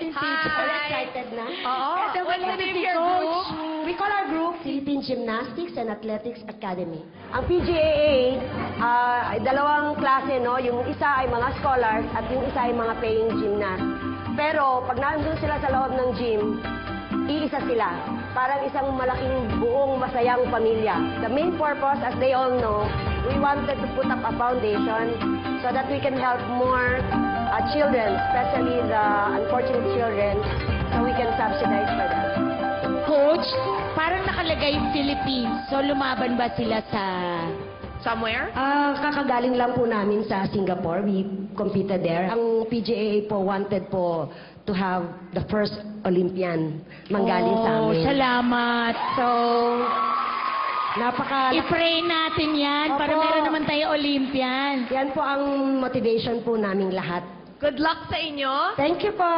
Are excited na? Oo. What's the name of your group? We call our group Philippine Gymnastics and Athletics Academy. Ang PGAA, dalawang klase, no? Yung isa ay mga scholars at yung isa ay mga paying gymnast. Pero pag nandun sila sa loob ng gym, iisa sila. Parang isang malaking buong masayang pamilya. The main purpose, as they all know, we wanted to put up a foundation so that we can help more children, especially the unfortunate children, so we can subsidize for them. Coach, parang nakalagay Philippines. So, lumaban ba sila sa... Somewhere? Kakagaling lang po namin sa Singapore. We competed there. Ang PGA po wanted po to have the first Olympian manggaling sa amin. Salamat. So, I-pray natin yan para Opo. meron naman tayo Olympian. yan po ang motivation po naming lahat. Good luck sa inyo. Thank you po.